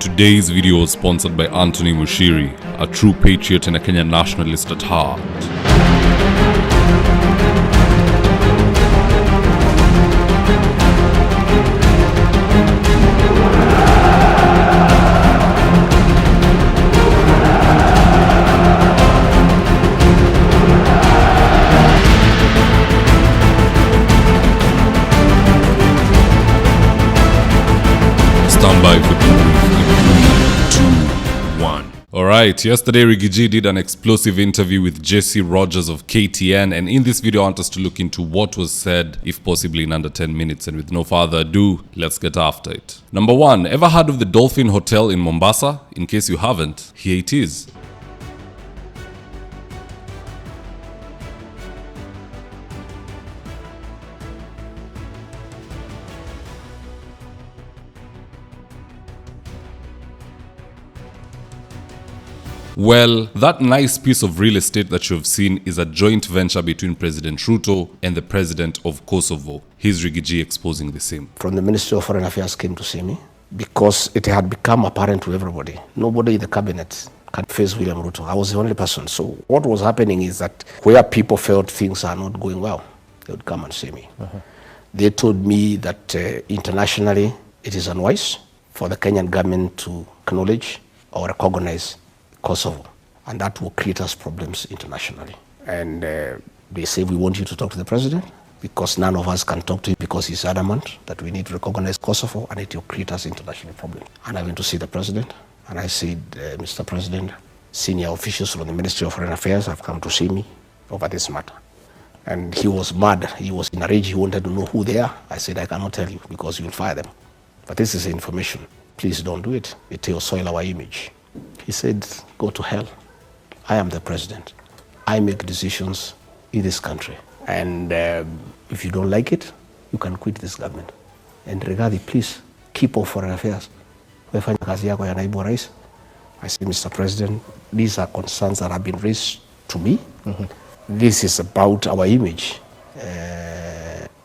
Today's video was sponsored by Anthony Mushiri, a true patriot and a Kenyan nationalist at heart. Stand by for 3, 2, 1. Alright, yesterday Rigathi did an explosive interview with Jesse Rogers of KTN, and in this video I want us to look into what was said, if possibly in under 10 minutes, and with no further ado, let's get after it. Number 1, ever heard of the Dolphin Hotel in Mombasa? In case you haven't, here it is. Well, that nice piece of real estate that you have seen is a joint venture between President Ruto and the President of Kosovo. Here's Rigathi exposing the same. From the Ministry of Foreign Affairs came to see me because it had become apparent to everybody. Nobody in the cabinet can face William Ruto. I was the only person. So what was happening is that where people felt things are not going well, they would come and see me. They told me that internationally it is unwise for the Kenyan government to acknowledge or recognize Kosovo, and that will create us problems internationally. And they say, we want you to talk to the president because none of us can talk to him because he's adamant that we need to recognize Kosovo and it will create us international problems. And I went to see the president and I said, Mr. President, senior officials from the Ministry of Foreign Affairs have come to see me over this matter. And he was mad. He was in a rage. He wanted to know who they are. I said, I cannot tell you because you will fire them. But this is information. Please don't do it. It will soil our image. He said, go to hell. I am the president. I make decisions in this country. And if you don't like it, you can quit this government. And Rigathi, please, keep off foreign affairs. I said, Mr. President, these are concerns that have been raised to me. This is about our image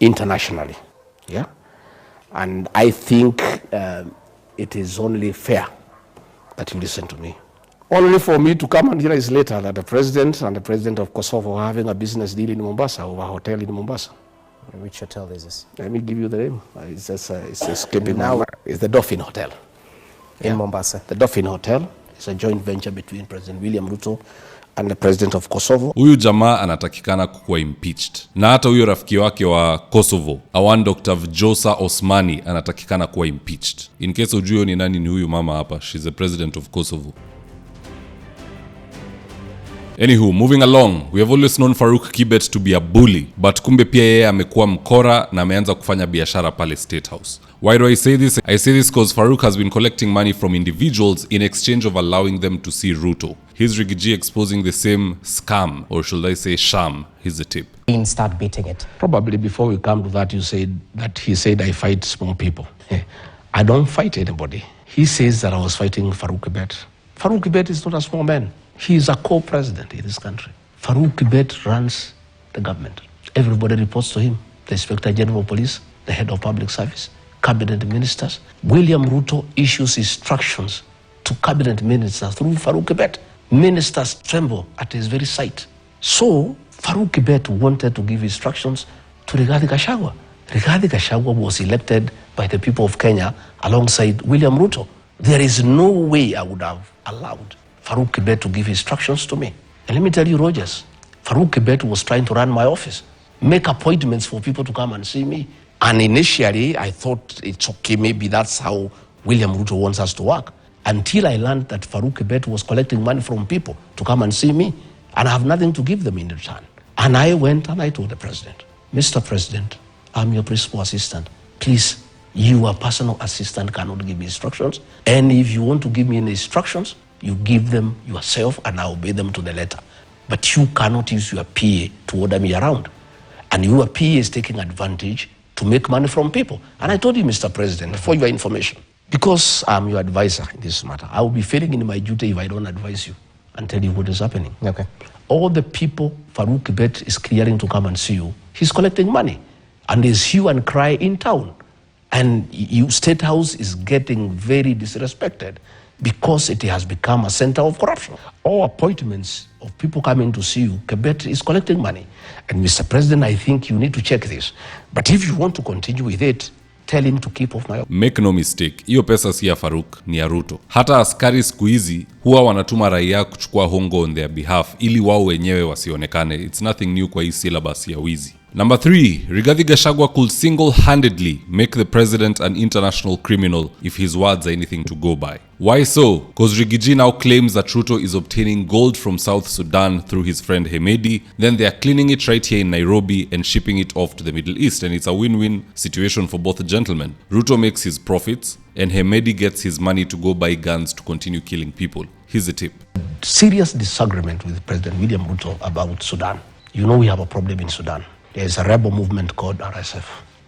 internationally. Yeah? And I think it is only fair that you listen to me. Only for me to come and hear is later that the president and the president of Kosovo are having a business deal in Mombasa, over a hotel in Mombasa. Which hotel is this? Let me give you the name. It's just, it's escaping now. It's the Dolphin Hotel. In Mombasa. The Dolphin Hotel is a joint venture between President William Ruto and the president of Kosovo. Huyu jamaa anatakikana kuwa impeached. Na hata huyo rafiki wake wa Kosovo, awan Dr. Vjosa Osmani, anatakikana kuwa impeached. In case ujue ni nani ni huyu mama hapa, she's the president of Kosovo. Anywho, moving along, we have always known Farouk Kibet to be a bully, but kumbe pia yeye amekuwa mkora na ameanza kufanya biashara pale State House. Why do I say this? I say this because Farouk has been collecting money from individuals in exchange of allowing them to see Ruto. Here's Rigathi exposing the same scam, or should I say sham. Here's the tip. Start beating it. Probably before we come to that, you said that he said I fight small people. I don't fight anybody. He says that I was fighting Farouk Kibet. Farouk Kibet is not a small man. He is a co-president in this country. Farouk Kibet runs the government. Everybody reports to him. The Inspector General of Police, the head of public service, cabinet ministers. William Ruto issues instructions to cabinet ministers through Farouk Kibet. Ministers tremble at his very sight. So Farouk Kibet wanted to give instructions to Rigathi Gachagua. Rigathi Gachagua was elected by the people of Kenya alongside William Ruto. There is no way I would have allowed Farouk Kibet to give instructions to me. And let me tell you, Rogers, Farouk Kibet was trying to run my office, make appointments for people to come and see me. And initially, I thought it's okay, maybe that's how William Ruto wants us to work. Until I learned that Farouk Kibet was collecting money from people to come and see me, and I have nothing to give them in return. And I went and I told the president, Mr. President, I'm your principal assistant. Please, your personal assistant cannot give me instructions. And if you want to give me any instructions, you give them yourself and I obey them to the letter. But you cannot use your PA to order me around. And your PA is taking advantage to make money from people. And I told you, Mr. President, for your information, because I'm your advisor in this matter, I will be failing in my duty if I don't advise you and tell you what is happening. Okay. All the people Farouk Kibet is clearing to come and see you, he's collecting money. And there's hue and cry in town And you State House is getting very disrespected because it has become a center of corruption. All appointments of people coming to see you, Kibet is collecting money. And Mr. President, I think you need to check this. But if you want to continue with it, tell him to keep off my... Make no mistake, hiyo pesa si ya Farouk, ni ya Ruto. Hata askari siku hizi huwa wanatuma raia kuchukua hongo on their behalf ili wao wenyewe wasionekane. It's nothing new kwa hii syllabus ya wizi. Number 3, Rigathi Gachagua could single-handedly make the president an international criminal if his words are anything to go by. Why so? Because Rigiji now claims that Ruto is obtaining gold from South Sudan through his friend Hemedi, then they are cleaning it right here in Nairobi and shipping it off to the Middle East, and it's a win-win situation for both gentlemen. Ruto makes his profits, and Hemedi gets his money to go buy guns to continue killing people. Here's a tip. Serious disagreement with President William Ruto about Sudan. You know we have a problem in Sudan. There's a rebel movement called RSF.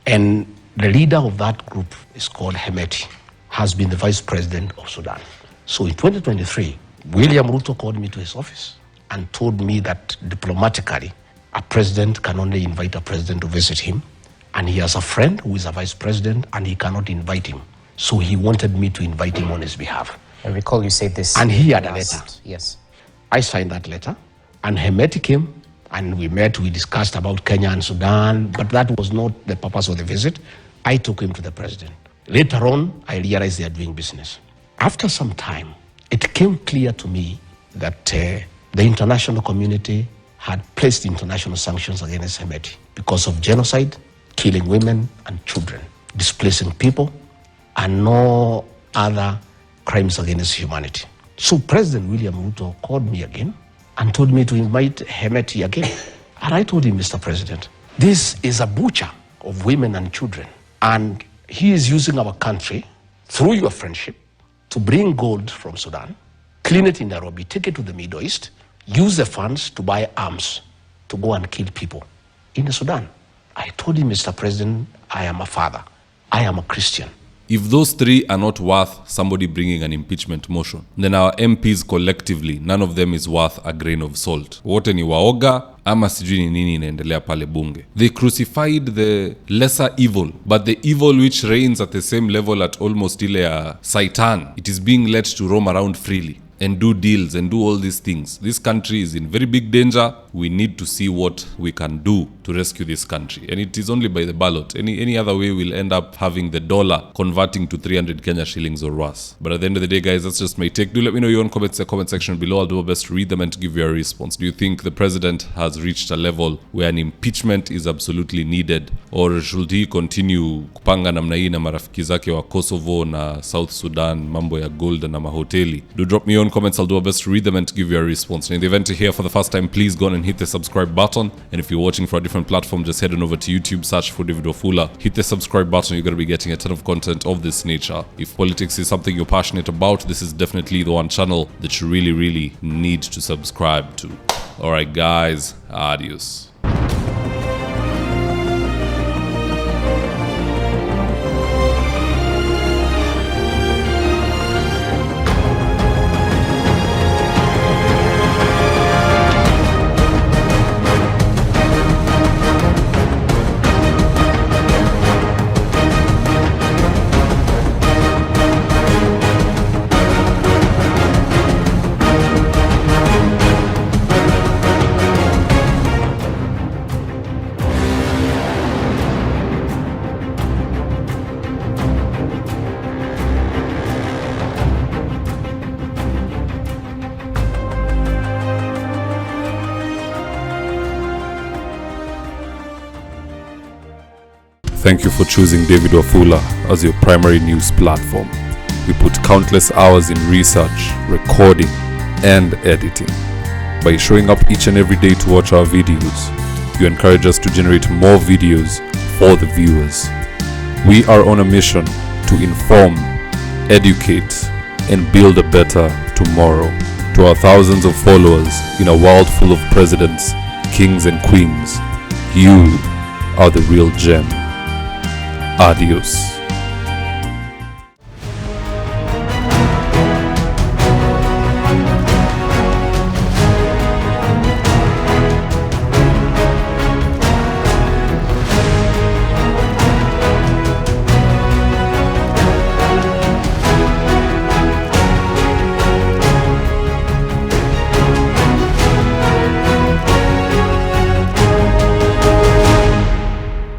And the leader of that group is called Hemedi, has been the vice president of Sudan. So in 2023, William Ruto called me to his office and told me that diplomatically, a president can only invite a president to visit him. And he has a friend who is a vice president and he cannot invite him. So he wanted me to invite him on his behalf. I recall you said this. And he had a letter. Yes. I signed that letter and Hemedi came. And we met, we discussed about Kenya and Sudan, but that was not the purpose of the visit. I took him to the president. Later on, I realized they are doing business. After some time, it came clear to me that the international community had placed international sanctions against Hemedi because of genocide, killing women and children, displacing people, and no other crimes against humanity. So President William Ruto called me again and told me to invite Hemedi again. And I told him, Mr. President, this is a butcher of women and children. And he is using our country, through your friendship, to bring gold from Sudan, clean it in Nairobi, take it to the Middle East, use the funds to buy arms to go and kill people in Sudan. I told him, Mr. President, I am a father. I am a Christian. If those three are not worth somebody bringing an impeachment motion, then our MPs collectively, none of them is worth a grain of salt. Wote ni waoga, ama sijui ni nini inaendelea pale bunge. They crucified the lesser evil, but the evil which reigns at the same level at almost ile ya Satan, it is being let to roam around freely and do deals and do all these things. This country is in very big danger. We need to see what we can do to rescue this country. And it is only by the ballot. Any other way we'll end up having the dollar converting to 300 Kenya shillings or worse. But at the end of the day, guys, that's just my take. Do let me know your own comments in the comment section below. I'll do my best to read them and to give you a response. Do you think the president has reached a level where an impeachment is absolutely needed? Or should he continue kupanga namna hii na marafiki zake wa Kosovo na South Sudan, mambo ya gold na mahoteli? Do drop me your own comments. I'll do my best to read them and to give you a response. And in the event you're here for the first time, please go on and hit the subscribe button. And if you're watching for a different platform, just head on over to YouTube, search for David Wafula, hit the subscribe button. You're going to be getting a ton of content of this nature. If politics is something you're passionate about, this is definitely the one channel that you really need to subscribe to. Alright guys, adios. Thank you for choosing David Wafula as your primary news platform. We put countless hours in research, recording, and editing. By showing up each and every day to watch our videos, you encourage us to generate more videos for the viewers. We are on a mission to inform, educate, and build a better tomorrow. To our thousands of followers in a world full of presidents, kings, and queens, you are the real gem. Adios.